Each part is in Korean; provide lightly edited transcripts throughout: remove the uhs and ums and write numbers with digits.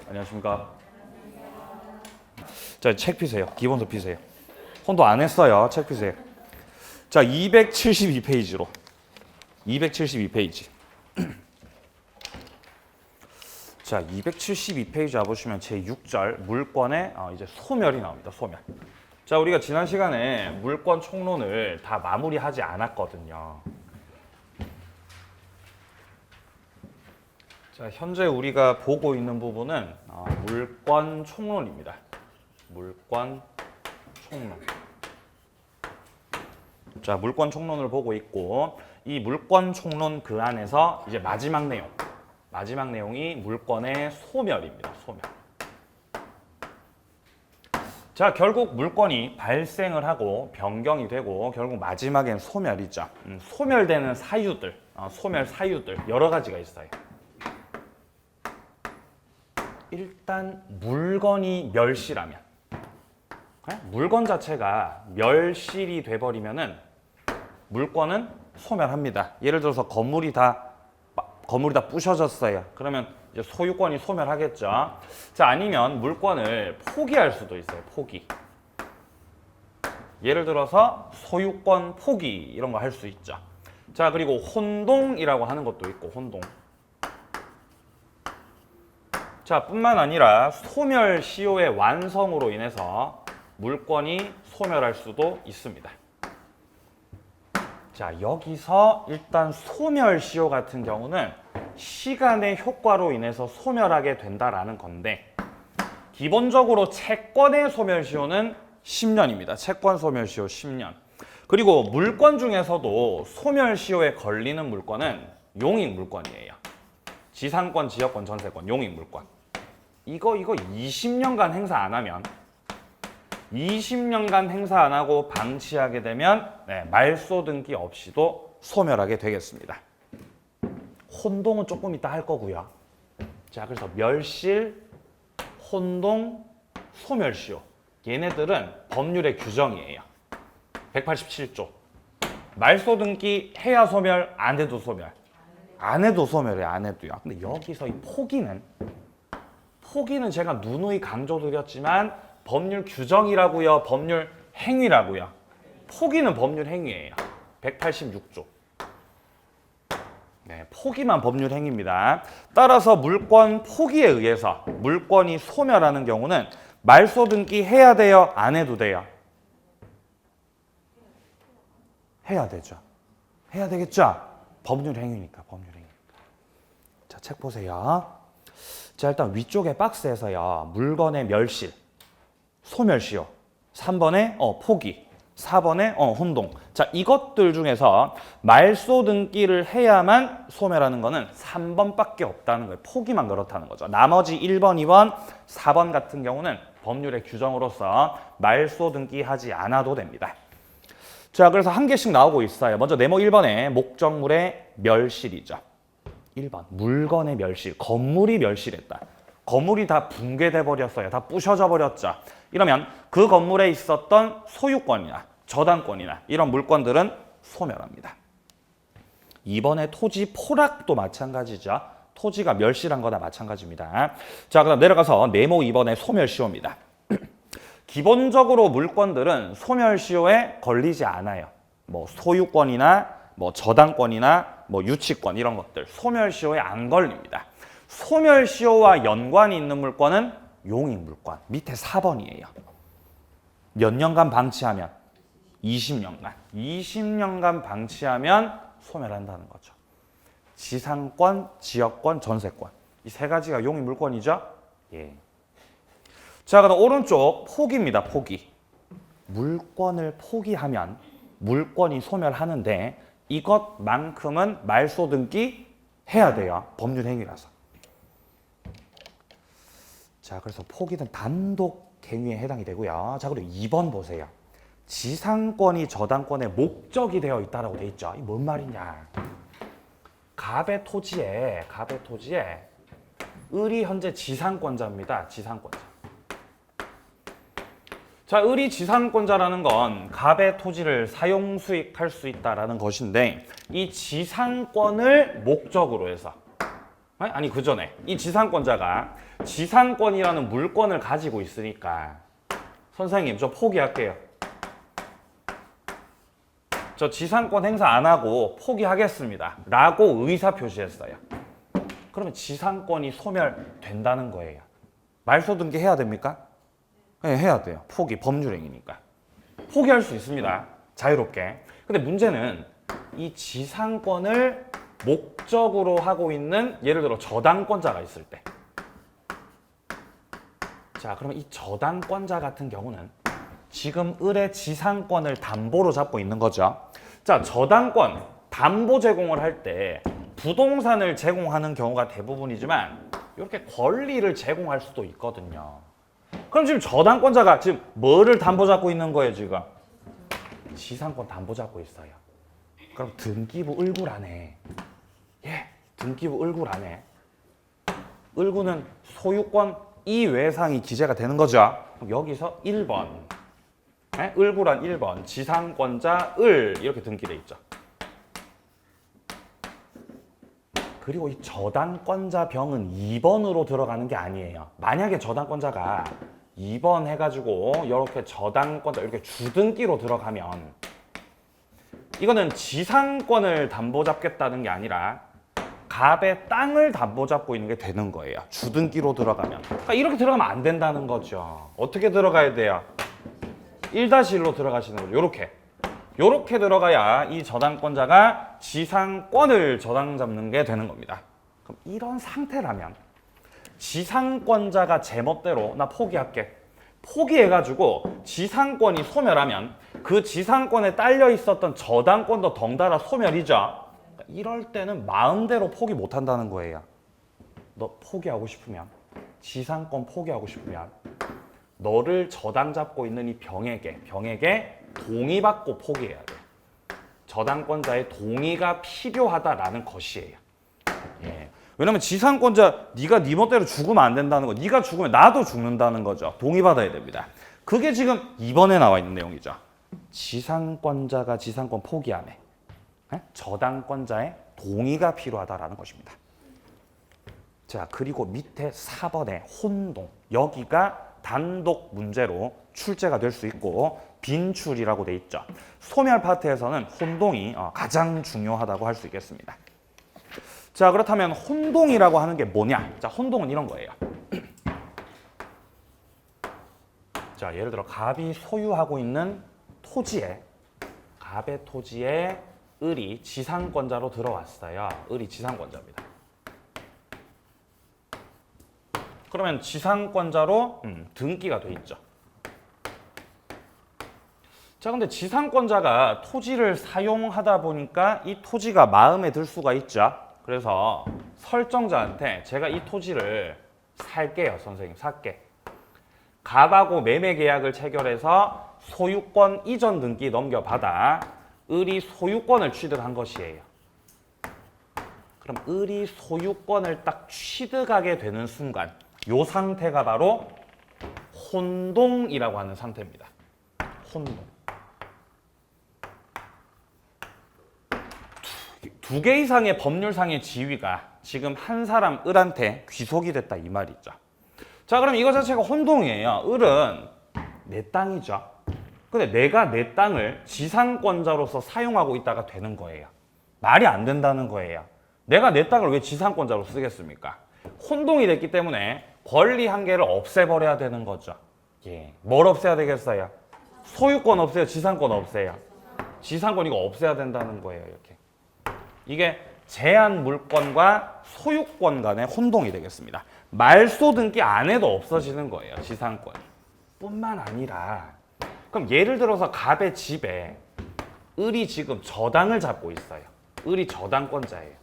안녕하십니까. 자, 책 피세요. 기본서 피세요. 혼도 안 했어요. 책 피세요. 자, 272페이지로. 272페이지. 자, 272페이지 와보시면 제6절 물권의 이제 소멸이 나옵니다. 소멸. 자, 우리가 지난 시간에 물권 총론을 다 마무리하지 않았거든요. 자, 현재 우리가 보고 있는 부분은 물권 총론입니다. 물권 총론. 자, 물권 총론을 보고 있고 이 물권 총론 그 안에서 이제 마지막 내용이 물권의 소멸입니다. 소멸. 자, 결국 물권이 발생을 하고 변경이 되고 결국 마지막엔 소멸이죠. 소멸되는 사유들, 소멸 사유들 여러 가지가 있어요. 일단 물건이 멸실하면, 물건 자체가 멸실이 돼버리면은 물권은 소멸합니다. 예를 들어서 건물이 다 부셔졌어요. 그러면 이제 소유권이 소멸하겠죠. 자, 아니면 물권을 포기할 수도 있어요. 포기. 예를 들어서 소유권 포기 이런 거 할 수 있죠. 자, 그리고 혼동이라고 하는 것도 있고 혼동. 자, 뿐만 아니라 소멸시효의 완성으로 인해서 물권이 소멸할 수도 있습니다. 자, 여기서 일단 소멸시효 같은 경우는 시간의 효과로 인해서 소멸하게 된다라는 건데 기본적으로 채권의 소멸시효는 10년입니다. 채권 소멸시효 10년. 그리고 물권 중에서도 소멸시효에 걸리는 물권은 용익물권이에요. 지상권, 지역권, 전세권, 용익물권. 이거 20년간 행사 안 하면 20년간 행사 안 하고 방치하게 되면 말소 등기 없이도 소멸하게 되겠습니다. 혼동은 조금 이따 할 거고요. 자, 그래서 멸실, 혼동, 소멸시효. 얘네들은 법률의 규정이에요. 187조. 말소 등기 해야 소멸, 안 해도 소멸. 안 해도 소멸이에요. 안 해도요. 근데 여기서 이 포기는 제가 누누이 강조드렸지만 법률 규정이라고요, 법률 행위라고요. 포기는 법률 행위예요. 186조. 네, 포기만 법률 행위입니다. 따라서 물권 포기에 의해서 물권이 소멸하는 경우는 말소 등기 해야 돼요, 안 해도 돼요? 해야 되죠. 해야 되겠죠? 법률 행위니까, 법률 행위. 자, 책 보세요. 자, 일단 위쪽에 박스에서요, 물건의 멸실, 소멸시효, 3번에 포기, 4번에 혼동. 자, 이것들 중에서 말소 등기를 해야만 소멸하는 거는 3번밖에 없다는 거예요. 포기만 그렇다는 거죠. 나머지 1번, 2번, 4번 같은 경우는 법률의 규정으로서 말소 등기하지 않아도 됩니다. 자, 그래서 한 개씩 나오고 있어요. 먼저 네모 1번에 목적물의 멸실이죠. 1번, 물건의 멸실, 건물이 멸실했다. 건물이 다 붕괴돼 버렸어요. 다 부셔져 버렸죠. 이러면 그 건물에 있었던 소유권이나 저당권이나 이런 물권들은 소멸합니다. 2번의 토지 포락도 마찬가지죠. 토지가 멸실한 거나 마찬가지입니다. 자, 그다음 내려가서 네모 2번의 소멸시효입니다. 기본적으로 물권들은 소멸시효에 걸리지 않아요. 뭐 소유권이나 뭐 저당권이나 뭐 유치권 이런 것들 소멸시효에 안 걸립니다. 소멸시효와 연관이 있는 물권은 용익물권. 밑에 4번이에요. 몇 년간 방치하면? 20년간. 20년간 방치하면 소멸한다는 거죠. 지상권, 지역권, 전세권. 이 세 가지가 용익물권이죠? 예. 자, 그다음 오른쪽 포기입니다. 포기. 물권을 포기하면 물권이 소멸하는데 이것만큼은 말소 등기 해야 돼요. 법률 행위라서. 자, 그래서 포기는 단독 행위에 해당이 되고요. 자, 그리고 2번 보세요. 지상권이 저당권의 목적이 되어 있다라고 돼 있죠. 이 뭔 말이냐? 갑의 토지에 을이 현재 지상권자입니다. 지상권자. 자, 을이 지상권자라는 건 갑의 토지를 사용 수익할 수 있다라는 것인데 이 지상권을 목적으로 해서 아니 그 전에 이 지상권자가 지상권이라는 물권을 가지고 있으니까 선생님 저 포기할게요. 저 지상권 행사 안 하고 포기하겠습니다 라고 의사 표시했어요. 그러면 지상권이 소멸된다는 거예요. 말소 등기 해야 됩니까? 네, 해야 돼요. 포기, 법률행위니까. 포기할 수 있습니다. 자유롭게. 근데 문제는 이 지상권을 목적으로 하고 있는 예를 들어 저당권자가 있을 때. 자, 그러면 이 저당권자 같은 경우는 지금 을의 지상권을 담보로 잡고 있는 거죠. 자, 저당권, 담보 제공을 할 때 부동산을 제공하는 경우가 대부분이지만 이렇게 권리를 제공할 수도 있거든요. 그럼 지금 저당권자가 지금 뭐를 담보 잡고 있는 거예요, 지금? 지상권 담보 잡고 있어요. 그럼 등기부 을구란에 등기부 을구란에 을구는 소유권 이외상이 기재가 되는 거죠. 그럼 여기서 1번 을구란 1번 지상권자 을 이렇게 등기돼 있죠. 그리고 이 저당권자 병은 2번으로 들어가는 게 아니에요. 만약에 저당권자가 2번 해가지고 이렇게 저당권자 이렇게 주등기로 들어가면 이거는 지상권을 담보 잡겠다는 게 아니라 갑의 땅을 담보 잡고 있는 게 되는 거예요. 주등기로 들어가면. 그러니까 이렇게 들어가면 안 된다는 거죠. 어떻게 들어가야 돼요? 1-1로 들어가시는 거죠. 요렇게 들어가야 이 저당권자가 지상권을 저당 잡는 게 되는 겁니다. 그럼 이런 상태라면 지상권자가 제멋대로 나 포기할게. 포기해가지고 지상권이 소멸하면 그 지상권에 딸려 있었던 저당권도 덩달아 소멸이죠. 이럴 때는 마음대로 포기 못한다는 거예요. 너 포기하고 싶으면 지상권 포기하고 싶으면 너를 저당 잡고 있는 이 병에게 동의받고 포기해야 돼. 저당권자의 동의가 필요하다라는 것이에요. 예. 왜냐면 지상권자 네가 네 멋대로 죽으면 안 된다는 거. 네가 죽으면 나도 죽는다는 거죠. 동의받아야 됩니다. 그게 지금 2번에 나와 있는 내용이죠. 지상권자가 지상권 포기하네. 저당권자의 동의가 필요하다라는 것입니다. 자, 그리고 밑에 4번의 혼동. 여기가 단독 문제로 출제가 될 수 있고 빈출이라고 돼 있죠. 소멸 파트에서는 혼동이 가장 중요하다고 할 수 있겠습니다. 자, 그렇다면 혼동이라고 하는 게 뭐냐? 자, 혼동은 이런 거예요. 자, 예를 들어 갑이 소유하고 있는 토지에 갑의 토지에 을이 지상권자로 들어왔어요. 을이 지상권자입니다. 그러면 지상권자로 등기가 돼 있죠. 자, 근데 지상권자가 토지를 사용하다 보니까 이 토지가 마음에 들 수가 있죠. 그래서 설정자한테 제가 이 토지를 살게요, 선생님, 살게. 갑하고 매매 계약을 체결해서 소유권 이전 등기 넘겨받아 을이 소유권을 취득한 것이에요. 그럼 을이 소유권을 딱 취득하게 되는 순간 이 상태가 바로 혼동이라고 하는 상태입니다. 혼동. 두 개 이상의 법률상의 지위가 지금 한 사람 을한테 귀속이 됐다 이 말이죠. 자, 그럼 이거 자체가 혼동이에요. 을은 내 땅이죠. 근데 내가 내 땅을 지상권자로서 사용하고 있다가 되는 거예요. 말이 안 된다는 거예요. 내가 내 땅을 왜 지상권자로 쓰겠습니까? 혼동이 됐기 때문에 권리 한 개를 없애버려야 되는 거죠. 예. 뭘 없애야 되겠어요? 소유권 없애요? 지상권 없애요? 지상권 이거 없애야 된다는 거예요. 이렇게. 이게 제한 물권과 소유권 간의 혼동이 되겠습니다. 말소 등기 안 해도 없어지는 거예요. 지상권이. 뿐만 아니라 그럼 예를 들어서 갑의 집에 을이 지금 저당을 잡고 있어요. 을이 저당권자예요.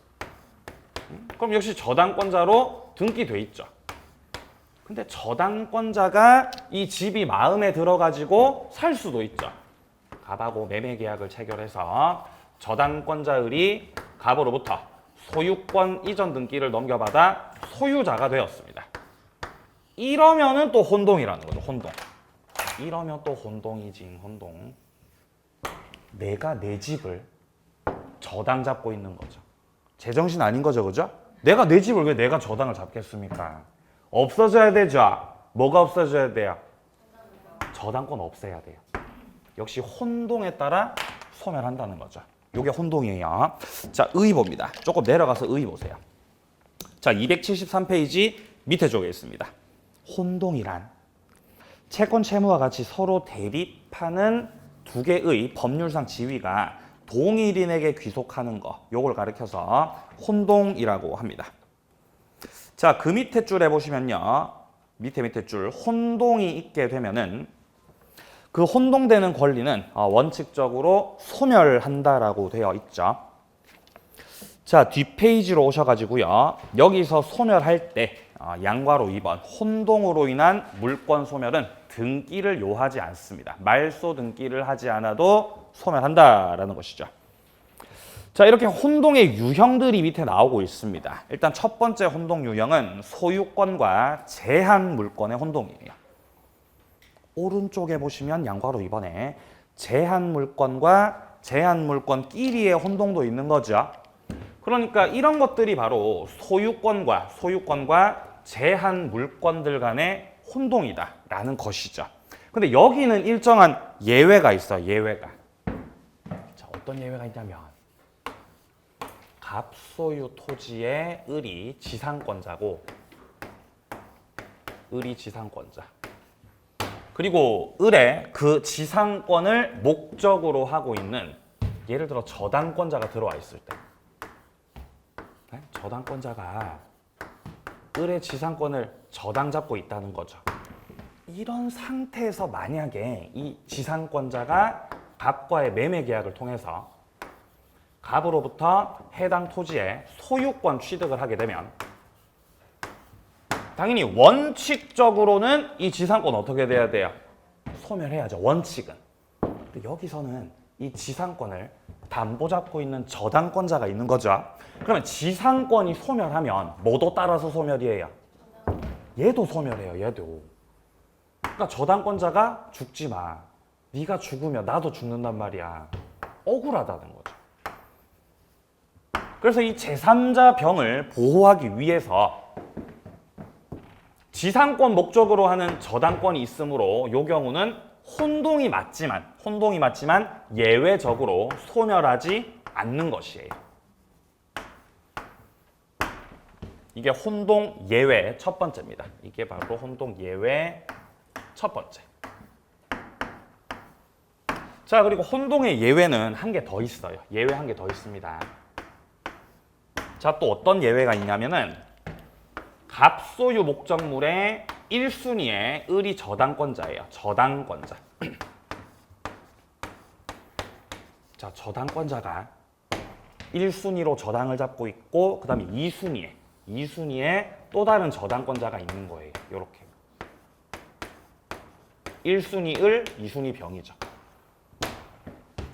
그럼 역시 저당권자로 등기돼 있죠. 근데 저당권자가 이 집이 마음에 들어가지고 살 수도 있죠. 갑하고 매매 계약을 체결해서 저당권자 을이 갑으로부터 소유권 이전 등기를 넘겨받아 소유자가 되었습니다. 이러면은 또 혼동이라는 거죠. 혼동. 이러면 또 혼동이지. 혼동. 내가 내 집을 저당 잡고 있는 거죠. 제정신 아닌 거죠, 그죠? 내가 내 집을 왜 내가 저당을 잡겠습니까? 없어져야 되죠. 뭐가 없어져야 돼요? 저당권 없애야 돼요. 역시 혼동에 따라 소멸한다는 거죠. 이게 혼동이에요. 자, 의의보입니다. 조금 내려가서 의의 보세요. 자, 273페이지 밑에 쪽에 있습니다. 혼동이란 채권 채무와 같이 서로 대립하는 두 개의 법률상 지위가 동일인에게 귀속하는 거, 요걸 가리켜서 혼동이라고 합니다. 자, 그 밑에 줄에 보시면요. 밑에 줄 혼동이 있게 되면은 그 혼동되는 권리는 원칙적으로 소멸한다라고 되어 있죠. 자, 뒷페이지로 오셔가지고요. 여기서 소멸할 때 양괄호 2번 혼동으로 인한 물권 소멸은 등기를 요하지 않습니다. 말소 등기를 하지 않아도 소멸한다라는 것이죠. 자, 이렇게 혼동의 유형들이 밑에 나오고 있습니다. 일단 첫 번째 혼동 유형은 소유권과 제한 물권의 혼동이에요. 오른쪽에 보시면 양괄호 2번에 제한 물권과 제한 물권끼리의 혼동도 있는 거죠. 그러니까 이런 것들이 바로 소유권과 제한 물권들 간의 혼동이다라는 것이죠. 근데 여기는 일정한 예외가 있어요. 예외가. 자, 어떤 예외가 있냐면 갑소유 토지의 을이 지상권자고 을이 지상권자. 그리고 을에 그 지상권을 목적으로 하고 있는 예를 들어 저당권자가 들어와 있을 때 저당권자가 을의 지상권을 저당 잡고 있다는 거죠. 이런 상태에서 만약에 이 지상권자가 갑과의 매매 계약을 통해서 갑으로부터 해당 토지의 소유권 취득을 하게 되면 당연히 원칙적으로는 이 지상권 어떻게 돼야 돼요? 소멸해야죠. 원칙은. 근데 여기서는 이 지상권을 담보 잡고 있는 저당권자가 있는 거죠. 그러면 지상권이 소멸하면 뭐도 따라서 소멸이에요? 얘도 소멸해요. 얘도. 그러니까 저당권자가 죽지 마. 네가 죽으면 나도 죽는단 말이야. 억울하다는 거죠. 그래서 이 제3자 병을 보호하기 위해서 지상권 목적으로 하는 저당권이 있으므로 이 경우는 혼동이 맞지만 예외적으로 소멸하지 않는 것이에요. 이게 혼동 예외 첫 번째입니다. 이게 바로 혼동 예외 첫 번째. 자, 그리고 혼동의 예외는 한 개 더 있어요. 예외 한 개 더 있습니다. 자, 또 어떤 예외가 있냐면은 갑소유 목적물의 1순위의 을이 저당권자예요. 저당권자. 자, 저당권자가 1순위로 저당을 잡고 있고 그 다음에 2순위에 또 다른 저당권자가 있는 거예요. 이렇게 1순위 을, 2순위 병이죠.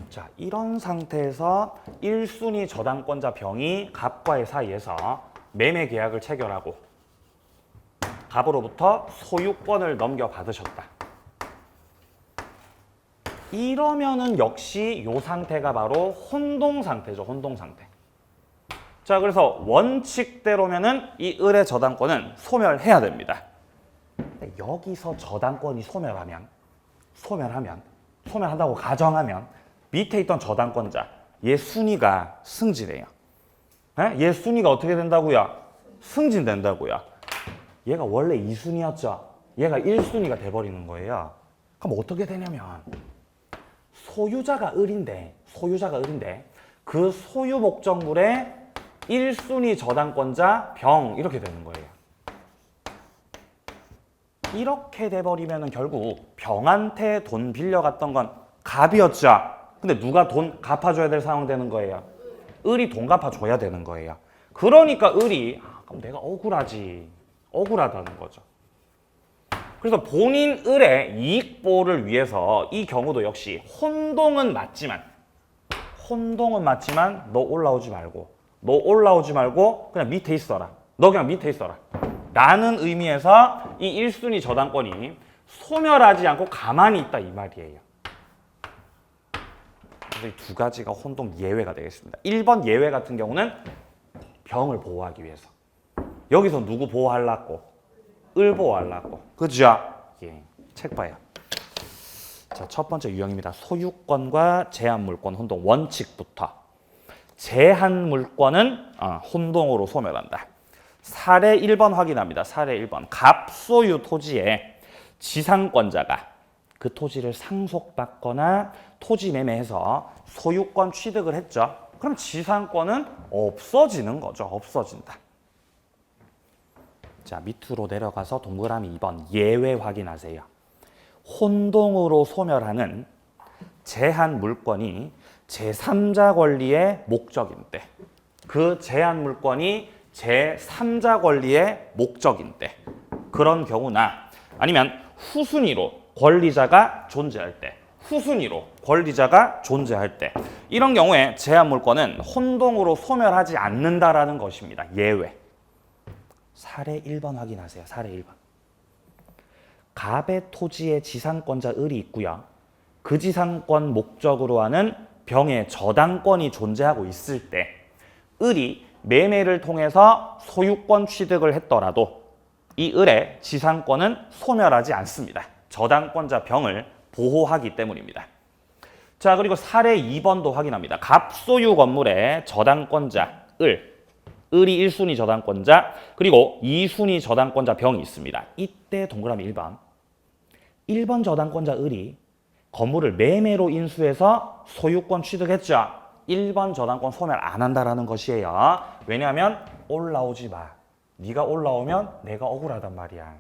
자, 이런 상태에서 1순위 저당권자 병이 갑과의 사이에서 매매 계약을 체결하고 갑으로부터 소유권을 넘겨받으셨다. 이러면은 역시 이 상태가 바로 혼동 상태죠. 혼동 상태. 자, 그래서 원칙대로면은 이 을의 저당권은 소멸해야 됩니다. 근데 여기서 저당권이 소멸한다고 가정하면 밑에 있던 저당권자 얘 순위가 승진해요. 얘 순위가 어떻게 된다고요? 승진된다고요. 얘가 원래 2순위였죠. 얘가 1순위가 돼버리는 거예요. 그럼 어떻게 되냐면 소유자가 을인데 그 소유 목적물의 1순위 저당권자 병 이렇게 되는 거예요. 이렇게 돼버리면 결국 병한테 돈 빌려갔던 건 갑이었죠. 근데 누가 돈 갚아줘야 될 상황 되는 거예요? 을이 돈 갚아줘야 되는 거예요. 그러니까 을이 그럼 내가 억울하다는 거죠. 그래서 본인 을의 이익 보호를 위해서 이 경우도 역시 혼동은 맞지만 너 올라오지 말고 그냥 밑에 있어라. 너 그냥 밑에 있어라. 라는 의미에서 이 1순위 저당권이 소멸하지 않고 가만히 있다 이 말이에요. 그래서 이 두 가지가 혼동 예외가 되겠습니다. 1번 예외 같은 경우는 병을 보호하기 위해서. 여기서 누구 보호하려고? 을 보호하려고. 그죠? 예. 책 봐요. 자, 첫 번째 유형입니다. 소유권과 제한물권 혼동 원칙부터. 제한물권은 혼동으로 소멸한다. 사례 1번 확인합니다. 사례 1번. 갑소유 토지에 지상권자가 그 토지를 상속받거나 토지 매매해서 소유권 취득을 했죠. 그럼 지상권은 없어지는 거죠. 없어진다. 자, 밑으로 내려가서 동그라미 2번 예외 확인하세요. 혼동으로 소멸하는 제한 물권이 제3자 권리의 목적인 때, 그 제한 물권이 제3자 권리의 목적인 때, 그런 경우나 아니면 후순위로 권리자가 존재할 때, 후순위로 권리자가 존재할 때, 이런 경우에 제한 물권은 혼동으로 소멸하지 않는다라는 것입니다. 예외. 사례 1번 확인하세요. 사례 1번. 갑의 토지에 지상권자 을이 있고요. 그 지상권 목적으로 하는 병의 저당권이 존재하고 있을 때 을이 매매를 통해서 소유권 취득을 했더라도 이 을의 지상권은 소멸하지 않습니다. 저당권자 병을 보호하기 때문입니다. 자, 그리고 사례 2번도 확인합니다. 갑소유 건물의 저당권자 을이 1순위 저당권자, 그리고 2순위 저당권자 병이 있습니다. 이때 동그라미 1번 저당권자 을이 건물을 매매로 인수해서 소유권 취득했죠. 1번 저당권 소멸 안 한다라는 것이에요. 왜냐하면 올라오지 마. 네가 올라오면 내가 억울하단 말이야.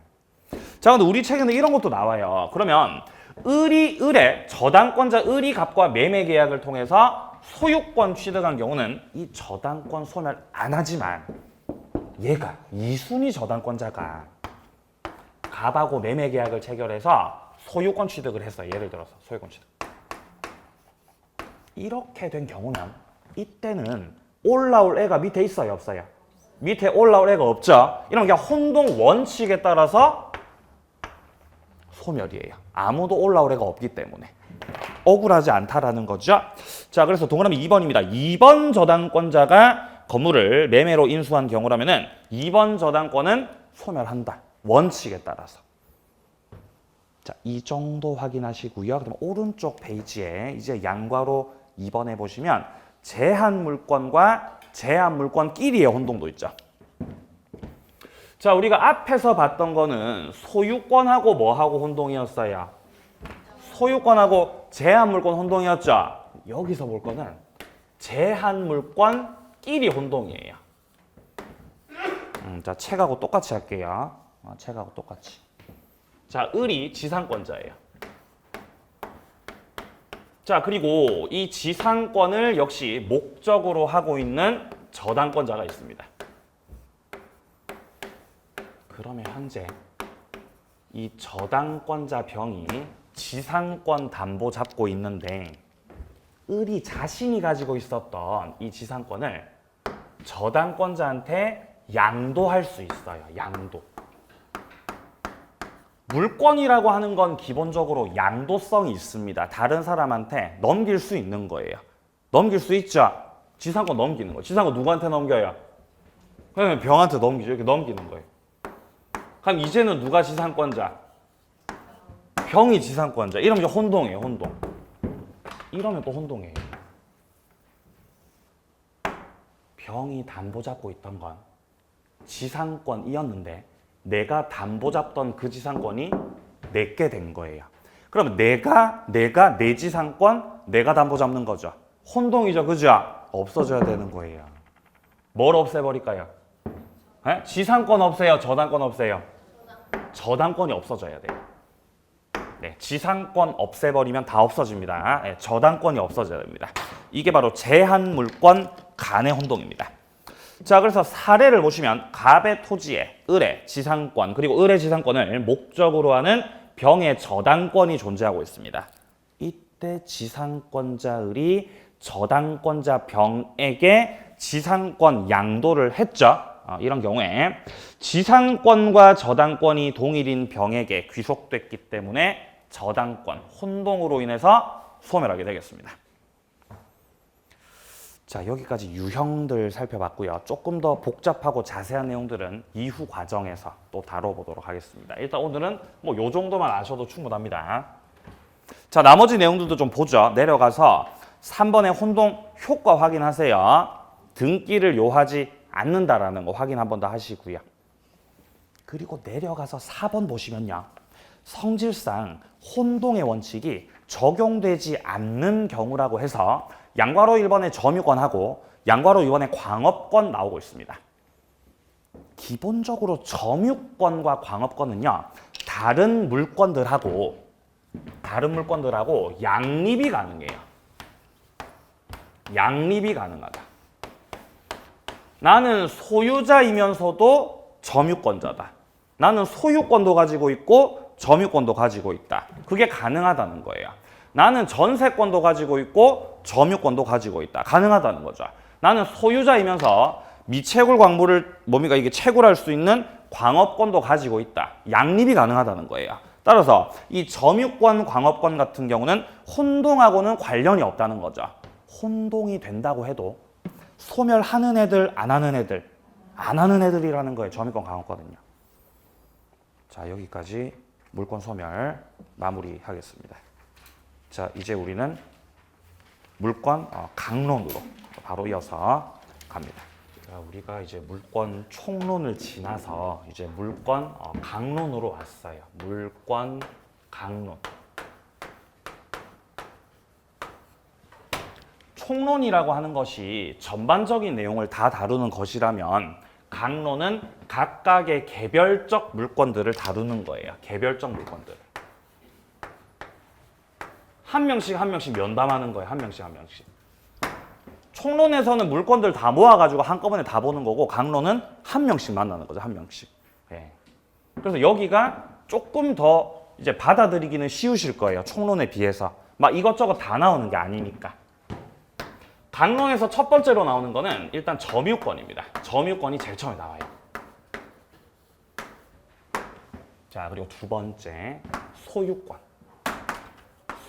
자, 근데 우리 책에는 이런 것도 나와요. 그러면 을의 저당권자 을이 갑과 매매 계약을 통해서 소유권 취득한 경우는 이 저당권 소멸 안 하지만 얘가 2순위 저당권자가 갑하고 매매 계약을 체결해서 소유권 취득을 했어요. 예를 들어서 소유권 취득. 이렇게 된 경우는 이때는 올라올 애가 밑에 있어요, 없어요? 밑에 올라올 애가 없죠. 이러면 그냥 혼동 원칙에 따라서 소멸이에요. 아무도 올라올 애가 없기 때문에 억울하지 않다라는 거죠. 자, 그래서 동그라미 2번입니다. 2번 저당권자가 건물을 매매로 인수한 경우라면은 2번 저당권은 소멸한다. 원칙에 따라서. 자, 이 정도 확인하시고요. 그럼 오른쪽 페이지에 이제 양괄호 2번에 보시면 제한물권과 제한물권끼리의 혼동도 있죠. 자, 우리가 앞에서 봤던 거는 소유권하고 뭐하고 혼동이었어요? 소유권하고 제한물권 혼동이었죠. 여기서 볼 거는 제한물권끼리 혼동이에요. 자, 책하고 똑같이 할게요. 책하고 똑같이. 자, 을이 지상권자예요. 자, 그리고 이 지상권을 역시 목적으로 하고 있는 저당권자가 있습니다. 그러면 현재 이 저당권자 병이 지상권 담보 잡고 있는데 을이 자신이 가지고 있었던 이 지상권을 저당권자한테 양도할 수 있어요. 양도. 물권이라고 하는 건 기본적으로 양도성이 있습니다. 다른 사람한테 넘길 수 있는 거예요. 넘길 수 있죠. 지상권 넘기는 거. 지상권 누구한테 넘겨요? 그러면 병한테 넘기죠. 이렇게 넘기는 거예요. 그럼 이제는 누가 지상권자? 병이 지상권자. 이러면 이제 혼동이에요. 혼동. 이러면 또 혼동이에요. 병이 담보 잡고 있던 건 지상권이었는데 내가 담보 잡던 그 지상권이 내게 된 거예요. 그러면 내가 내 지상권 내가 담보 잡는 거죠. 혼동이죠. 그죠? 없어져야 되는 거예요. 뭘 없애버릴까요? 에? 지상권 없애요? 저당권 없애요? 저당권이 없어져야 돼요. 네, 지상권 없애버리면 다 없어집니다. 네, 저당권이 없어져야 됩니다. 이게 바로 제한물권 간의 혼동입니다. 자, 그래서 사례를 보시면 갑의 토지에 을의 지상권 그리고 을의 지상권을 목적으로 하는 병의 저당권이 존재하고 있습니다. 이때 지상권자 을이 저당권자 병에게 지상권 양도를 했죠. 이런 경우에 지상권과 저당권이 동일인 병에게 귀속됐기 때문에 저당권, 혼동으로 인해서 소멸하게 되겠습니다. 자, 여기까지 유형들 살펴봤고요. 조금 더 복잡하고 자세한 내용들은 이후 과정에서 또 다뤄보도록 하겠습니다. 일단 오늘은 뭐 요 정도만 아셔도 충분합니다. 자, 나머지 내용들도 좀 보죠. 내려가서 3번의 혼동 효과 확인하세요. 등기를 요하지 않는다라는 거 확인 한 번 더 하시고요. 그리고 내려가서 4번 보시면요. 성질상 혼동의 원칙이 적용되지 않는 경우라고 해서 양괄호 1번의 점유권하고 양괄호 2번의 광업권 나오고 있습니다. 기본적으로 점유권과 광업권은요. 다른 물건들하고 양립이 가능해요. 양립이 가능하다. 나는 소유자이면서도 점유권자다. 나는 소유권도 가지고 있고 점유권도 가지고 있다. 그게 가능하다는 거예요. 나는 전세권도 가지고 있고 점유권도 가지고 있다. 가능하다는 거죠. 나는 소유자이면서 미채굴 광물을 뭡니까 이게 채굴할 수 있는 광업권도 가지고 있다. 양립이 가능하다는 거예요. 따라서 이 점유권, 광업권 같은 경우는 혼동하고는 관련이 없다는 거죠. 혼동이 된다고 해도 소멸하는 애들, 안 하는 애들이라는 거예요. 점유권, 광업권은요. 자, 여기까지 물권 소멸 마무리하겠습니다. 자, 이제 우리는 물권 강론으로 바로 이어서 갑니다. 자, 우리가 이제 물권 총론을 지나서 이제 물권 강론으로 왔어요. 물권 강론. 총론이라고 하는 것이 전반적인 내용을 다 다루는 것이라면 강론은 각각의 개별적 물건들을 다루는 거예요. 개별적 물건들을. 한 명씩 면담하는 거예요. 한 명씩. 총론에서는 물건들 다 모아가지고 한꺼번에 다 보는 거고 강론은 한 명씩 만나는 거죠. 한 명씩. 예. 그래서 여기가 조금 더 이제 받아들이기는 쉬우실 거예요. 총론에 비해서. 막 이것저것 다 나오는 게 아니니까. 강론에서 첫 번째로 나오는 거는 일단 점유권입니다. 점유권이 제일 처음에 나와요. 자, 그리고 두 번째 소유권.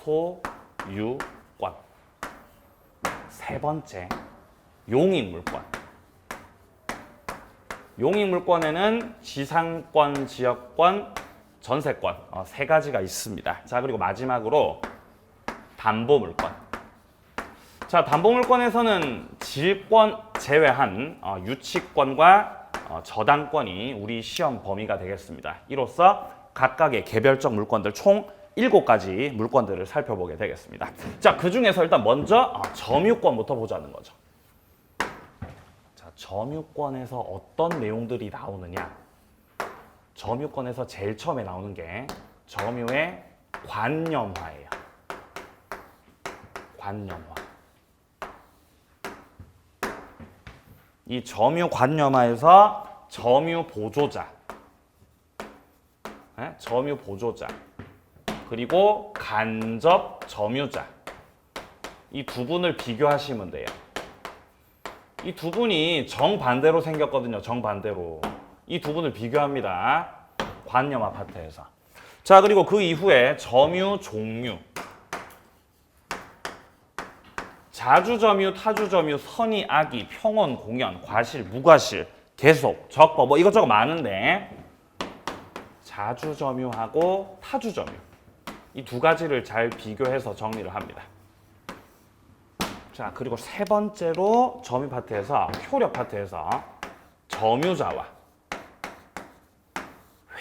소유권. 세 번째 용익물권. 용익물권에는 지상권, 지역권, 전세권 세 가지가 있습니다. 자, 그리고 마지막으로 담보물권. 자, 담보물권에서는 질권 제외한 유치권과 저당권이 우리 시험 범위가 되겠습니다. 이로써 각각의 개별적 물건들 총 7가지 물건들을 살펴보게 되겠습니다. 자, 그 중에서 일단 먼저 점유권부터 보자는 거죠. 자, 점유권에서 어떤 내용들이 나오느냐? 점유권에서 제일 처음에 나오는 게 점유의 관념화예요. 관념화. 이 점유 관념화에서 점유 보조자, 점유 보조자, 그리고 간접 점유자, 이 두 분을 비교하시면 돼요. 이 두 분이 정반대로 생겼거든요. 정반대로. 이 두 분을 비교합니다. 관념화 파트에서. 자, 그리고 그 이후에 점유 종류. 자주점유, 타주점유, 선의, 악의, 평온, 공연, 과실, 무과실, 계속, 적법 뭐 이것저것 많은데 자주점유하고 타주점유 이 두 가지를 잘 비교해서 정리를 합니다. 자, 그리고 세 번째로 점유 파트에서 효력 파트에서 점유자와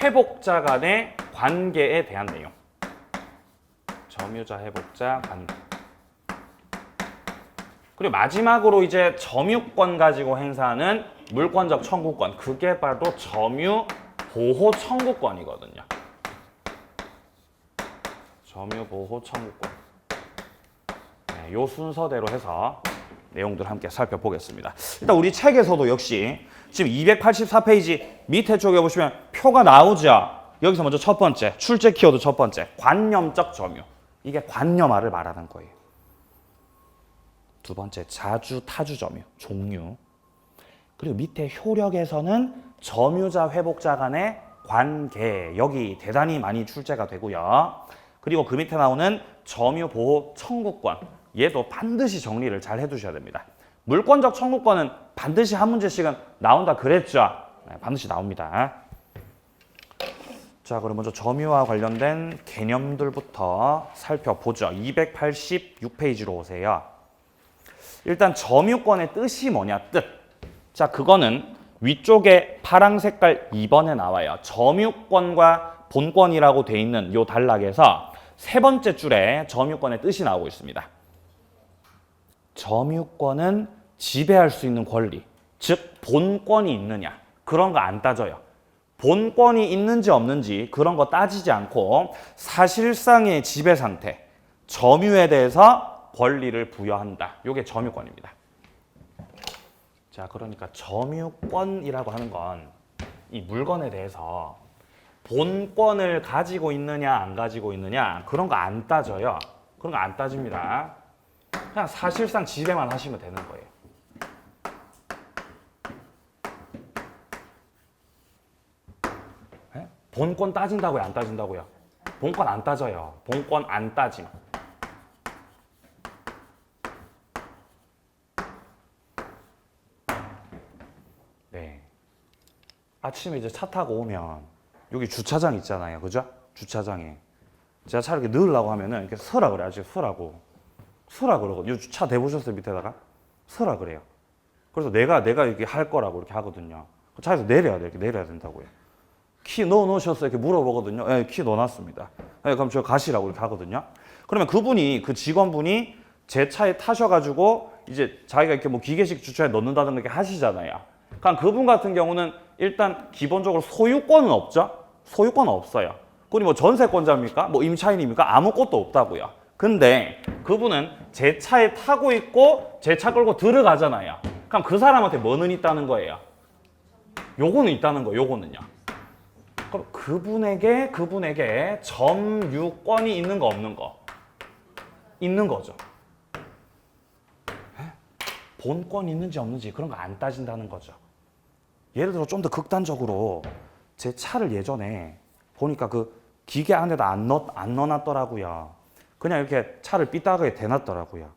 회복자 간의 관계에 대한 내용. 점유자, 회복자 관계. 그리고 마지막으로 이제 점유권 가지고 행사하는 물권적 청구권. 그게 바로 점유 보호 청구권이거든요. 점유 보호 청구권. 네, 요 순서대로 해서 내용들 함께 살펴보겠습니다. 일단 우리 책에서도 역시 지금 284페이지 밑에 쪽에 보시면 표가 나오죠. 여기서 먼저 첫 번째, 출제 키워드 첫 번째, 관념적 점유. 이게 관념화를 말하는 거예요. 두 번째, 자주, 타주 점유, 종류. 그리고 밑에 효력에서는 점유자, 회복자 간의 관계. 여기 대단히 많이 출제가 되고요. 그리고 그 밑에 나오는 점유 보호 청구권. 얘도 반드시 정리를 잘 해두셔야 됩니다. 물권적 청구권은 반드시 한 문제씩은 나온다 그랬죠? 네, 반드시 나옵니다. 자, 그럼 먼저 점유와 관련된 개념들부터 살펴보죠. 286페이지로 오세요. 일단 점유권의 뜻이 뭐냐, 뜻. 자, 그거는 위쪽에 파랑 색깔 2번에 나와요. 점유권과 본권이라고 돼 있는 요 단락에서 세 번째 줄에 점유권의 뜻이 나오고 있습니다. 점유권은 지배할 수 있는 권리, 즉 본권이 있느냐, 그런 거 안 따져요. 본권이 있는지 없는지 그런 거 따지지 않고 사실상의 지배 상태, 점유에 대해서 권리를 부여한다. 이게 점유권입니다. 자, 그러니까 점유권이라고 하는 건 이 물건에 대해서 본권을 가지고 있느냐 안 가지고 있느냐 그런 거 안 따져요. 그런 거 안 따집니다. 그냥 사실상 지배만 하시면 되는 거예요. 네? 본권 따진다고요? 안 따진다고요? 본권 안 따져요. 본권 안 따짐. 네. 아침에 이제 차 타고 오면 여기 주차장 있잖아요. 그죠? 주차장에. 제가 차를 이렇게 넣으려고 하면은 이렇게 서라 그래요. 아직 서라고. 서라 그러거든요. 차 대보셨어요? 밑에다가? 서라 그래요. 그래서 내가 이렇게 할 거라고 이렇게 하거든요. 차에서 내려야 돼. 이렇게 내려야 된다고요. 키 넣으셨어요? 이렇게 물어보거든요. 네, 키 넣어놨습니다. 네, 그럼 저 가시라고 이렇게 하거든요. 그러면 그분이, 그 직원분이 제 차에 타셔가지고 이제 자기가 이렇게 뭐 기계식 주차에 넣는다든가 이렇게 하시잖아요. 그럼 그분 같은 경우는 일단 기본적으로 소유권은 없죠? 소유권은 없어요. 그분이 뭐 전세권자입니까? 뭐 임차인입니까? 아무것도 없다고요. 근데 그분은 제 차에 타고 있고 제 차 끌고 들어가잖아요. 그럼 그 사람한테 뭐는 있다는 거예요? 요거는 있다는 거예요. 요거는요. 그럼 그분에게 점유권이 있는 거 없는 거? 있는 거죠. 본권이 있는지 없는지 그런 거 안 따진다는 거죠. 예를 들어 좀 더 극단적으로 제 차를 예전에 보니까 그 기계 안에다 안 넣어놨더라고요. 그냥 이렇게 차를 삐딱하게 대놨더라고요.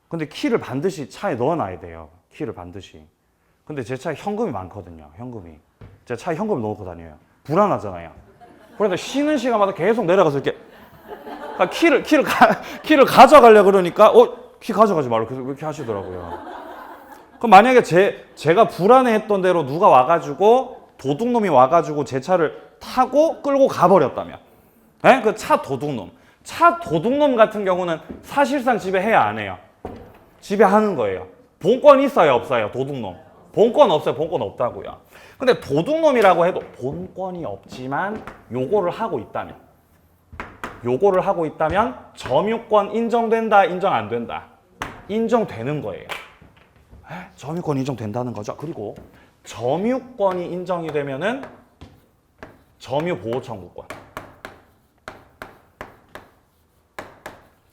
근데 키를 반드시 차에 넣어놔야 돼요. 키를 반드시. 근데 제 차에 현금이 많거든요. 현금이. 제 차에 현금을 넣고 다녀요. 불안하잖아요. 그래서 쉬는 시간마다 계속 내려가서 이렇게 키를 가져가려고 그러니까 키 가져가지 말고 계속 이렇게 하시더라고요. 그럼 만약에 제가 불안해했던 대로 누가 와가지고 도둑놈이 와가지고 제 차를 타고 끌고 가버렸다면, 네? 그 차 도둑놈 같은 경우는 사실상 지배해야 안 해요? 지배하는 거예요. 본권 있어요, 없어요? 도둑놈. 본권 없어요, 본권 없다고요. 근데 도둑놈이라고 해도 본권이 없지만 요거를 하고 있다면 점유권 인정된다, 인정 안 된다? 인정되는 거예요. 점유권이 인정된다는 거죠. 그리고 점유권이 인정이 되면은 점유보호 청구권.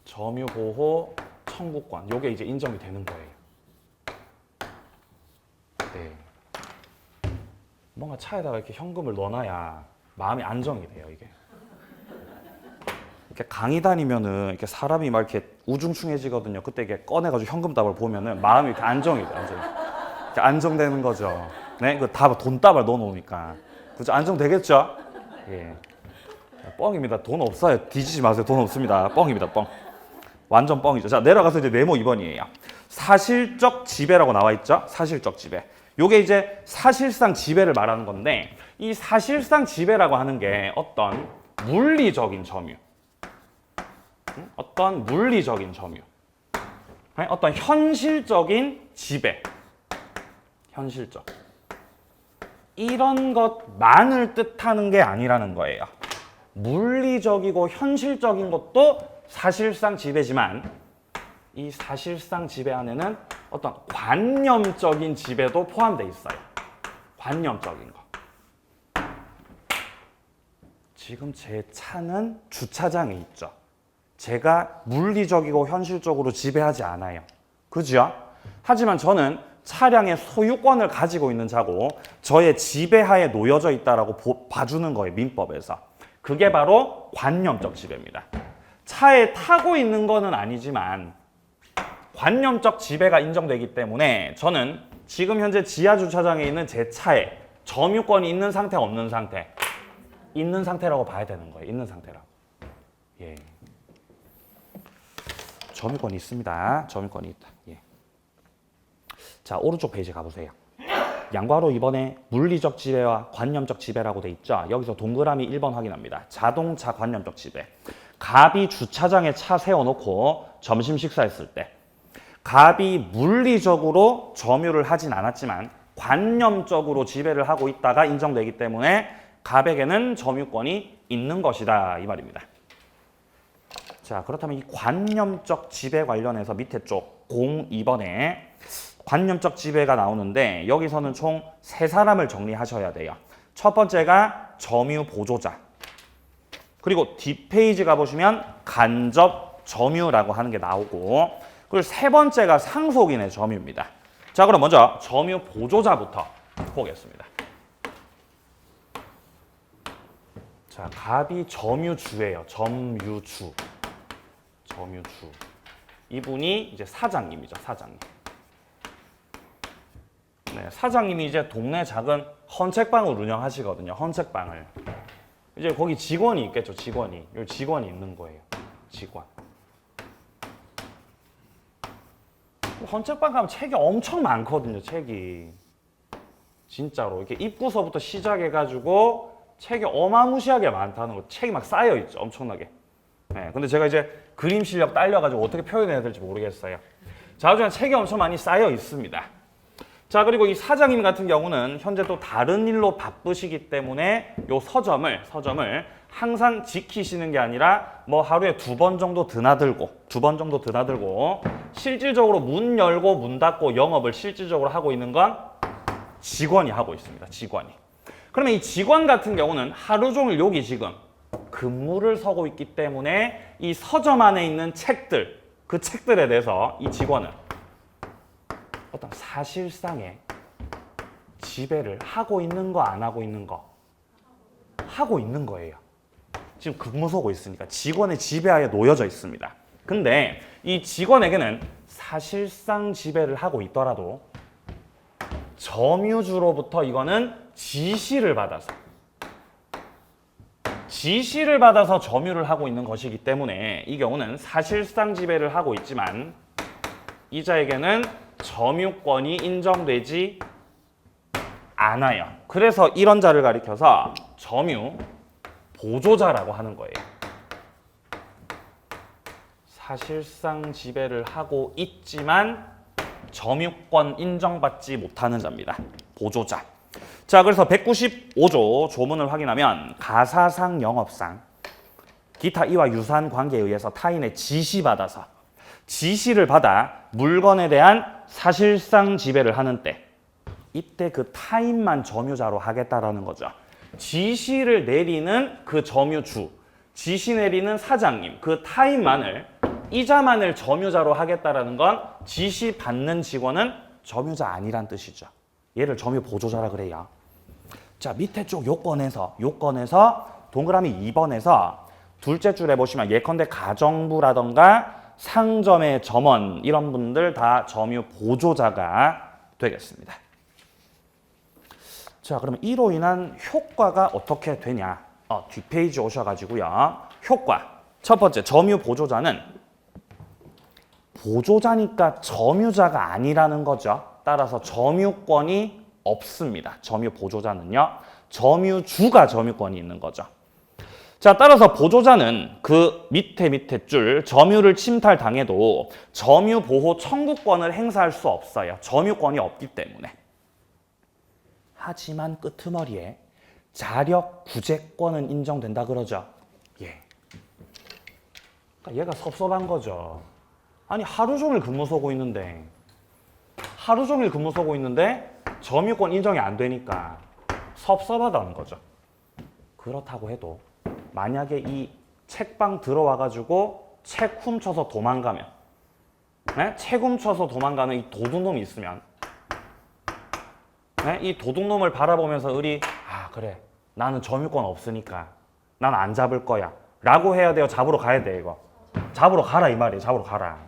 점유보호 청구권. 요게 이제 인정이 되는 거예요. 네. 뭔가 차에다가 이렇게 현금을 넣어놔야 마음이 안정이 돼요, 이게. 이렇게 강의 다니면은 이렇게 사람이 막 이렇게 우중충해지거든요. 그때 이렇게 꺼내가지고 현금다발 보면은 마음이 이렇게 안정이 돼요, 이렇게 안정되는 거죠. 네, 그 돈다발 넣어놓으니까. 그죠? 안정되겠죠? 예. 뻥입니다. 돈 없어요. 뒤지지 마세요. 돈 없습니다. 뻥입니다, 뻥. 완전 뻥이죠. 자, 내려가서 이제 네모 2번이에요. 사실적 지배라고 나와 있죠? 사실적 지배. 요게 이제 사실상 지배를 말하는 건데, 이 사실상 지배라고 하는 게 어떤 물리적인 점유. 어떤 물리적인 점유. 어떤 현실적인 지배. 현실적. 이런 것만을 뜻하는 게 아니라는 거예요. 물리적이고 현실적인 것도 사실상 지배지만 이 사실상 지배 안에는 어떤 관념적인 지배도 포함되어 있어요. 관념적인 거. 지금 제 차는 주차장에 있죠. 제가 물리적이고 현실적으로 지배하지 않아요. 그죠? 하지만 저는 차량의 소유권을 가지고 있는 자고 저의 지배하에 놓여져 있다라고 봐주는 거예요. 민법에서. 그게 바로 관념적 지배입니다. 차에 타고 있는 거는 아니지만 관념적 지배가 인정되기 때문에 저는 지금 현재 지하 주차장에 있는 제 차에 점유권이 있는 상태, 없는 상태? 있는 상태라고 봐야 되는 거예요. 있는 상태라고. 예. 점유권이 있습니다. 점유권이 있다. 예. 자, 오른쪽 페이지 가보세요. 양괄호 2번에 물리적 지배와 관념적 지배라고 돼 있죠. 여기서 동그라미 1번 확인합니다. 자동차 관념적 지배. 갑이 주차장에 차 세워놓고 점심 식사했을 때 갑이 물리적으로 점유를 하진 않았지만 관념적으로 지배를 하고 있다가 인정되기 때문에 갑에게는 점유권이 있는 것이다 이 말입니다. 자, 그렇다면 이 관념적 지배 관련해서 밑에 쪽 02번에 관념적 지배가 나오는데 여기서는 총 3사람을 정리하셔야 돼요. 첫 번째가 점유 보조자. 그리고 뒷페이지 가보시면 간접 점유라고 하는 게 나오고 그리고 세 번째가 상속인의 점유입니다. 자, 그럼 먼저 점유 보조자부터 보겠습니다. 자, 갑이 점유주예요. 점유주. 점유주. 이분이 이제 사장님이죠. 사장님. 네, 사장님이 이제 동네 작은 헌책방을 운영하시거든요. 헌책방을. 이제 거기 직원이 있겠죠. 직원이. 여기 직원이 있는 거예요. 직원. 헌책방 가면 책이 엄청 많거든요. 책이. 진짜로. 이렇게 입구서부터 시작해가지고 책이 어마무시하게 많다는 거. 책이 막 쌓여있죠. 엄청나게. 네, 근데 제가 이제 그림 실력 딸려가지고 어떻게 표현해야 될지 모르겠어요. 자, 어쨌든 책이 엄청 많이 쌓여 있습니다. 자, 그리고 이 사장님 같은 경우는 현재 또 다른 일로 바쁘시기 때문에 요 서점을 항상 지키시는 게 아니라 뭐 하루에 2번 정도 드나들고 실질적으로 문 열고 문 닫고 영업을 실질적으로 하고 있는 건 직원이 하고 있습니다. 직원이. 그러면 이 직원 같은 경우는 하루 종일 여기 지금 근무를 서고 있기 때문에 이 서점 안에 있는 책들, 그 책들에 대해서 이 직원은 어떤 사실상의 지배를 하고 있는 거, 안 하고 있는 거? 하고 있는 거예요. 지금 근무 서고 있으니까 직원의 지배하에 놓여져 있습니다. 근데 이 직원에게는 사실상 지배를 하고 있더라도 점유주로부터 이거는 지시를 받아서 점유를 하고 있는 것이기 때문에 이 경우는 사실상 지배를 하고 있지만 이자에게는 점유권이 인정되지 않아요. 그래서 이런 자를 가리켜서 점유 보조자라고 하는 거예요. 사실상 지배를 하고 있지만 점유권 인정받지 못하는 자입니다. 보조자. 자, 그래서 195조 조문을 확인하면 가사상 영업상 기타 이와 유사한 관계에 의해서 타인의 지시를 받아 물건에 대한 사실상 지배를 하는 때 이때 그 타인만 점유자로 하겠다라는 거죠. 지시를 내리는 그 점유주, 지시 내리는 사장님, 그 타인만을 이자만을 점유자로 하겠다라는 건 지시 받는 직원은 점유자 아니란 뜻이죠. 얘를 점유 보조자라 그래요. 자, 밑에 쪽 요건에서 동그라미 2번에서 둘째 줄에 보시면 예컨대 가정부라던가 상점의 점원 이런 분들 다 점유 보조자가 되겠습니다. 자, 그러면 이로 인한 효과가 어떻게 되냐? 뒷페이지 오셔가지고요. 효과. 첫 번째, 점유 보조자는 보조자니까 점유자가 아니라는 거죠. 따라서 점유권이 없습니다. 점유 보조자는요. 점유주가 점유권이 있는 거죠. 자, 따라서 보조자는 그 밑에 줄 점유를 침탈당해도 점유보호 청구권을 행사할 수 없어요. 점유권이 없기 때문에. 하지만 끄트머리에 자력 구제권은 인정된다 그러죠. 예. 그러니까 얘가 섭섭한 거죠. 아니 하루 종일 근무 서고 있는데 점유권 인정이 안 되니까 섭섭하다는 거죠. 그렇다고 해도 만약에 이 책방 들어와가지고 책 훔쳐서 도망가면, 네? 책 훔쳐서 도망가는 이 도둑놈이 있으면, 네? 이 도둑놈을 바라보면서 그래, 나는 점유권 없으니까 난 안 잡을 거야 라고 해야 돼요? 잡으러 가야 돼? 이거 잡으러 가라 이 말이에요. 잡으러 가라.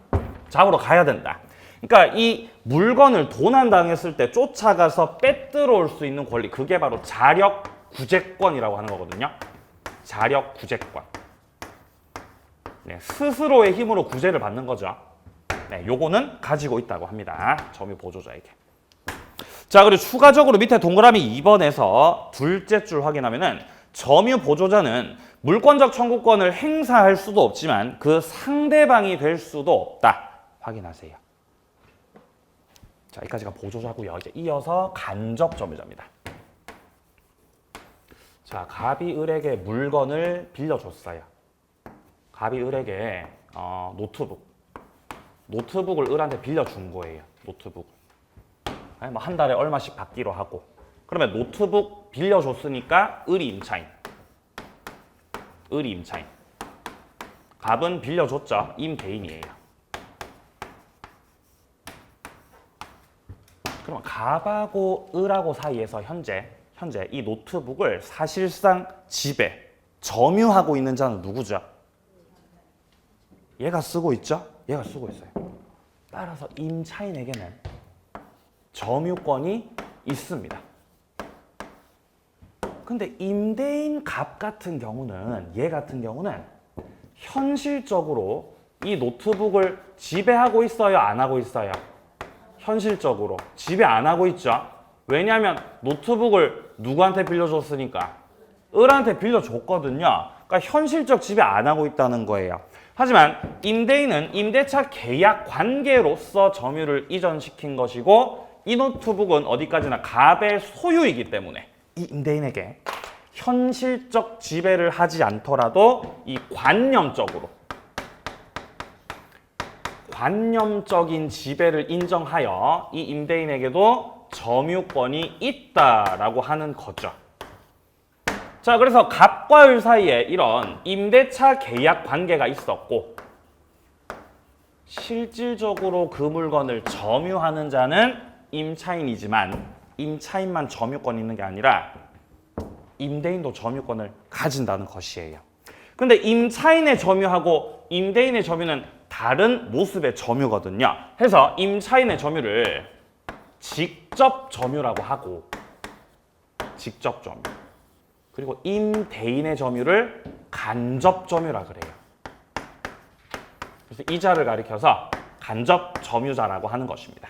잡으러 가야 된다. 그러니까 이 물건을 도난당했을 때 쫓아가서 빼들어올 수 있는 권리, 그게 바로 자력 구제권이라고 하는 거거든요. 자력 구제권. 네, 스스로의 힘으로 구제를 받는 거죠. 네, 요거는 가지고 있다고 합니다. 점유 보조자에게. 자, 그리고 추가적으로 밑에 동그라미 2번에서 둘째 줄 확인하면은 점유 보조자는 물권적 청구권을 행사할 수도 없지만 그 상대방이 될 수도 없다. 확인하세요. 자, 여기까지가 보조자고요. 이제 이어서 간접 점유자입니다. 자, 갑이 을에게 물건을 빌려줬어요. 갑이 을에게 노트북을 을한테 빌려준 거예요. 노트북. 뭐 한 달에 얼마씩 받기로 하고. 그러면 노트북 빌려줬으니까 을이 임차인. 을이 임차인. 갑은 빌려줬죠. 임대인이에요. 그러면 갑하고 을하고 사이에서 현재 이 노트북을 사실상 지배, 점유하고 있는 자는 누구죠? 얘가 쓰고 있죠? 얘가 쓰고 있어요. 따라서 임차인에게는 점유권이 있습니다. 근데 임대인 갑 같은 경우는, 얘 같은 경우는 현실적으로 이 노트북을 지배하고 있어요? 안 하고 있어요? 현실적으로 지배 안 하고 있죠? 왜냐하면 노트북을 누구한테 빌려줬으니까? 을한테 빌려줬거든요. 그러니까 현실적 지배 안 하고 있다는 거예요. 하지만 임대인은 임대차 계약 관계로서 점유를 이전시킨 것이고 이 노트북은 어디까지나 갑의 소유이기 때문에 이 임대인에게 현실적 지배를 하지 않더라도 이 관념적인 지배를 인정하여 이 임대인에게도 점유권이 있다라고 하는 거죠. 자, 그래서 갑과 을 사이에 이런 임대차 계약 관계가 있었고 실질적으로 그 물건을 점유하는 자는 임차인이지만 임차인만 점유권이 있는 게 아니라 임대인도 점유권을 가진다는 것이에요. 근데 임차인의 점유하고 임대인의 점유는 다른 모습의 점유거든요. 그래서 임차인의 점유를 직접 점유라고 하고 직접 점유. 그리고 임대인의 점유를 간접 점유라 그래요. 그래서 이 자를 가리켜서 간접 점유자라고 하는 것입니다.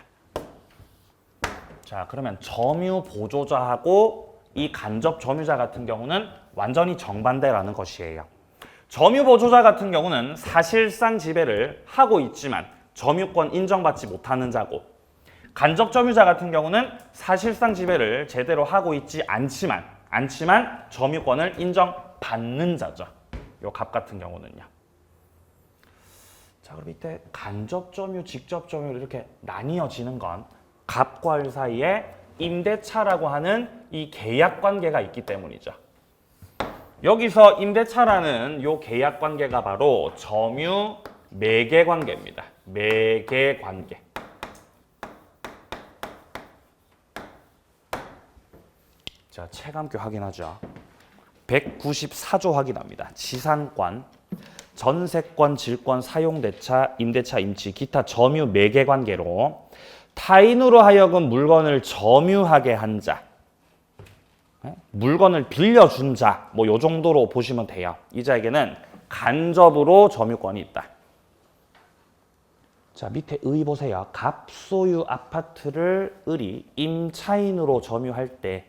자, 그러면 점유 보조자하고 이 간접 점유자 같은 경우는 완전히 정반대라는 것이에요. 점유 보조자 같은 경우는 사실상 지배를 하고 있지만 점유권 인정받지 못하는 자고, 간접 점유자 같은 경우는 사실상 지배를 제대로 하고 있지 않지만 점유권을 인정받는 자죠. 요 갑 같은 경우는요. 자, 그럼 이때 간접 점유, 직접 점유로 이렇게 나뉘어지는 건 갑과 을 사이에 임대차라고 하는 이 계약 관계가 있기 때문이죠. 여기서 임대차라는 요 계약 관계가 바로 점유 매개 관계입니다. 매개 관계. 자, 체감표 확인하죠. 194조 확인합니다. 지상권, 전세권, 질권, 사용대차, 임대차, 임치, 기타 점유 매개 관계로 타인으로 하여금 물건을 점유하게 한 자, 물건을 빌려준 자, 뭐 요 정도로 보시면 돼요. 이 자에게는 간접으로 점유권이 있다. 자, 밑에 의 보세요. 갑소유 아파트를 을이 임차인으로 점유할 때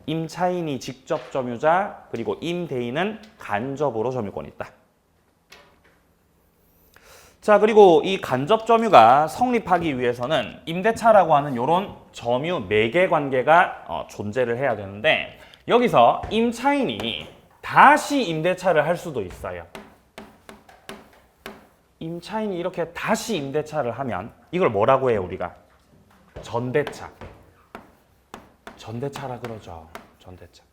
임차인이 직접 점유자, 그리고 임대인은 간접으로 점유권이 있다. 자, 그리고 이 간접 점유가 성립하기 위해서는 임대차라고 하는 이런 점유 매개 관계가 존재를 해야 되는데, 여기서 임차인이 다시 임대차를 할 수도 있어요. 임차인이 이렇게 다시 임대차를 하면 이걸 뭐라고 해요, 우리가? 전대차. 전대차라 그러죠. 전대차.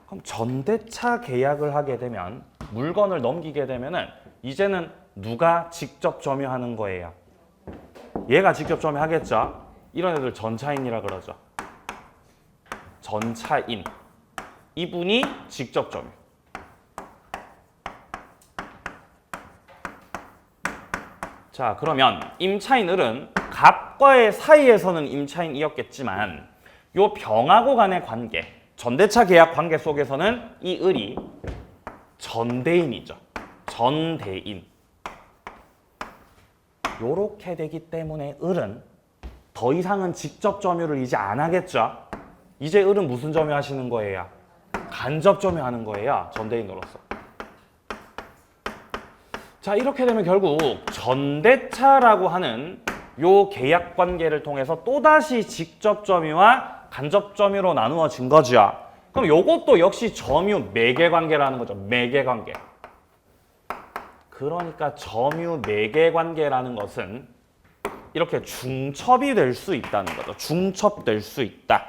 그럼 전대차 계약을 하게 되면, 물건을 넘기게 되면은 이제는 누가 직접 점유하는 거예요? 얘가 직접 점유하겠죠. 이런 애들 전차인이라 그러죠. 전차인. 이분이 직접 점유. 자, 그러면 임차인 을은 갑과의 사이에서는 임차인이었겠지만 요 병하고 간의 관계, 전대차 계약 관계 속에서는 이 을이 전대인이죠. 전대인. 요렇게 되기 때문에 을은 더 이상은 직접 점유를 이제 안 하겠죠. 이제 을은 무슨 점유 하시는 거예요? 간접 점유 하는 거예요. 전대인으로서. 자, 이렇게 되면 결국 전대차라고 하는 요 계약 관계를 통해서 또다시 직접 점유와 간접 점유로 나누어진 거죠. 그럼 요것도 역시 점유 매개 관계라는 거죠. 매개 관계. 그러니까 점유 매개 관계라는 것은 이렇게 중첩이 될 수 있다는 거죠. 중첩될 수 있다.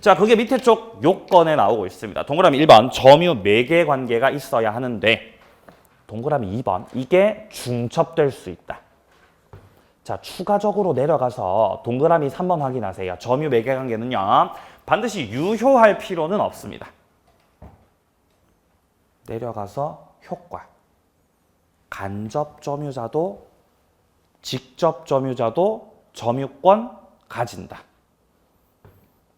자, 그게 밑에 쪽 요건에 나오고 있습니다. 동그라미 1번 점유 매개 관계가 있어야 하는데 동그라미 2번 이게 중첩될 수 있다. 자, 추가적으로 내려가서 동그라미 3번 확인하세요. 점유 매개 관계는요. 반드시 유효할 필요는 없습니다. 내려가서 효과. 간접 점유자도 직접 점유자도 점유권 가진다.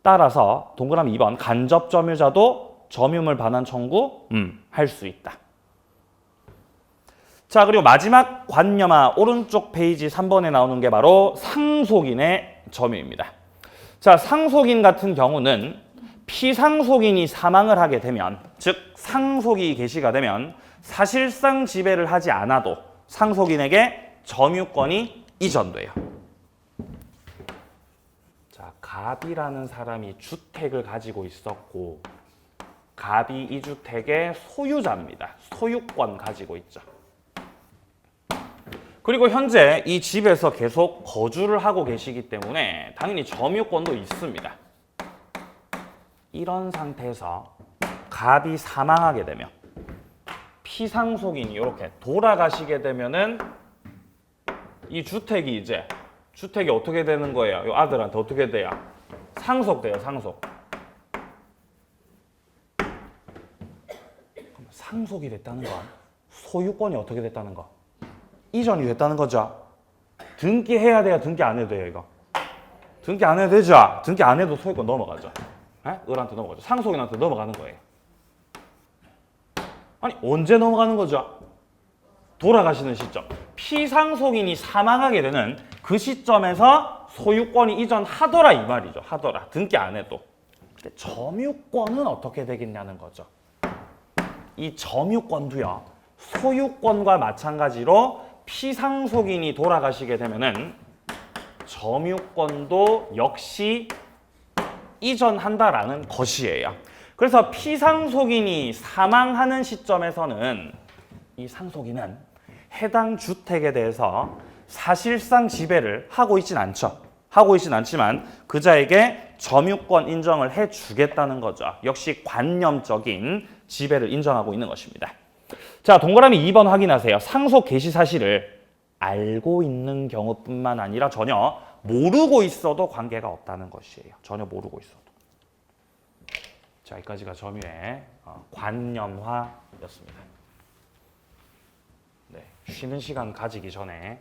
따라서 동그라미 2번 간접 점유자도 점유물 반환 청구 할 수 있다. 자, 그리고 마지막 관념화 오른쪽 페이지 3번에 나오는 게 바로 상속인의 점유입니다. 자, 상속인 같은 경우는 피상속인이 사망을 하게 되면, 즉 상속이 개시가 되면 사실상 지배를 하지 않아도 상속인에게 점유권이 이전돼요. 자, 갑이라는 사람이 주택을 가지고 있었고 갑이 이 주택의 소유자입니다. 소유권 가지고 있죠. 그리고 현재 이 집에서 계속 거주를 하고 계시기 때문에 당연히 점유권도 있습니다. 이런 상태에서 갑이 사망하게 되면 피상속인이 이렇게 돌아가시게 되면은 이 주택이 어떻게 되는 거예요? 이 아들한테 어떻게 돼요? 상속돼요, 상속. 상속이 됐다는 건 소유권이 어떻게 됐다는 거? 이전이 됐다는 거죠. 등기해야 돼요, 등기 안 해도 돼요, 이거? 등기 안 해도 되죠? 등기 안 해도 소유권 넘어가죠. 을한테 넘어가죠. 상속인한테 넘어가는 거예요. 아니, 언제 넘어가는 거죠? 돌아가시는 시점. 피상속인이 사망하게 되는 그 시점에서 소유권이 이전하더라 이 말이죠. 하더라. 등기 안 해도. 근데 점유권은 어떻게 되겠냐는 거죠. 이 점유권도요. 소유권과 마찬가지로 피상속인이 돌아가시게 되면은 점유권도 역시 이전한다라는 것이에요. 그래서 피상속인이 사망하는 시점에서는 이 상속인은 해당 주택에 대해서 사실상 지배를 하고 있진 않죠. 하고 있진 않지만 그자에게 점유권 인정을 해주겠다는 거죠. 역시 관념적인 지배를 인정하고 있는 것입니다. 자, 동그라미 2번 확인하세요. 상속 개시 사실을 알고 있는 경우뿐만 아니라 전혀 모르고 있어도 관계가 없다는 것이에요. 전혀 모르고 있어도. 자, 여기까지가 점유의 관념화였습니다. 네, 쉬는 시간 가지기 전에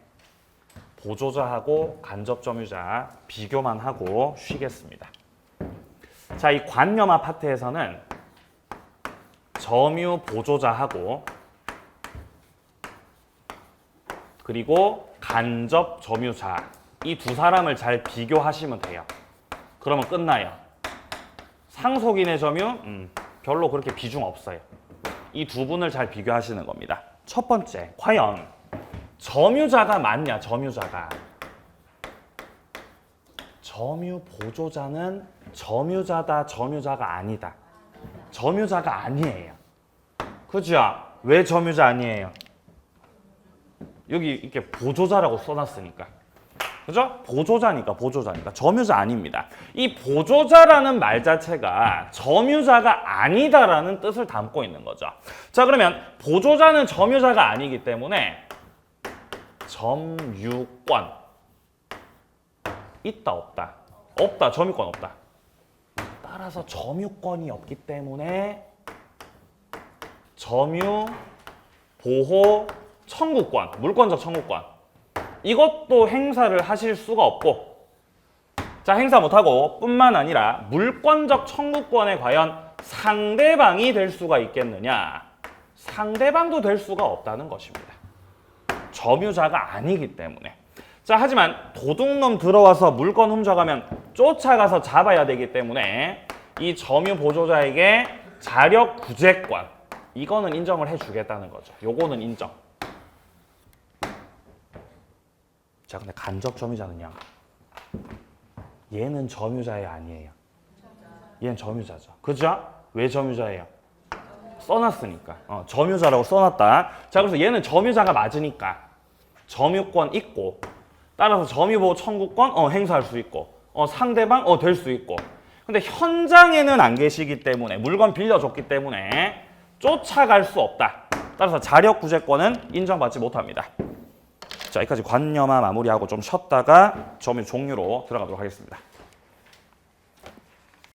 보조자하고 간접 점유자 비교만 하고 쉬겠습니다. 자, 이 관념화 파트에서는 점유 보조자하고 그리고 간접 점유자 이 두 사람을 잘 비교하시면 돼요. 그러면 끝나요. 상속인의 점유 별로 그렇게 비중 없어요. 이 두 분을 잘 비교하시는 겁니다. 첫 번째, 과연 점유자가 맞냐? 점유자가. 점유 보조자는 점유자다, 점유자가 아니다. 점유자가 아니에요. 그죠? 왜 점유자 아니에요? 여기 이렇게 보조자라고 써놨으니까. 그죠? 보조자니까. 점유자 아닙니다. 이 보조자라는 말 자체가 점유자가 아니다라는 뜻을 담고 있는 거죠. 자, 그러면 보조자는 점유자가 아니기 때문에 점유권 있다, 없다? 없다, 점유권 없다. 따라서 점유권이 없기 때문에 점유 보호 청구권, 물권적 청구권 이것도 행사를 하실 수가 없고, 자, 행사 못하고 뿐만 아니라 물권적 청구권에 과연 상대방이 될 수가 있겠느냐? 상대방도 될 수가 없다는 것입니다. 점유자가 아니기 때문에. 자, 하지만 도둑놈 들어와서 물건 훔쳐가면 쫓아가서 잡아야 되기 때문에 이 점유 보조자에게 자력 구제권, 이거는 인정을 해주겠다는 거죠. 요거는 인정. 자, 근데 간접 점유자는요, 얘는 점유자예요, 아니에요? 얘는 점유자죠. 그죠? 왜 점유자예요? 써놨으니까. 점유자라고 써놨다. 자, 그래서 얘는 점유자가 맞으니까 점유권 있고, 따라서 점유보호 청구권 행사할 수 있고, 상대방 될 수 있고. 근데 현장에는 안 계시기 때문에, 물건 빌려줬기 때문에 쫓아갈 수 없다. 따라서 자력 구제권은 인정받지 못합니다. 자, 여기까지 관념화 마무리하고 좀 쉬었다가 점유 종류로 들어가도록 하겠습니다.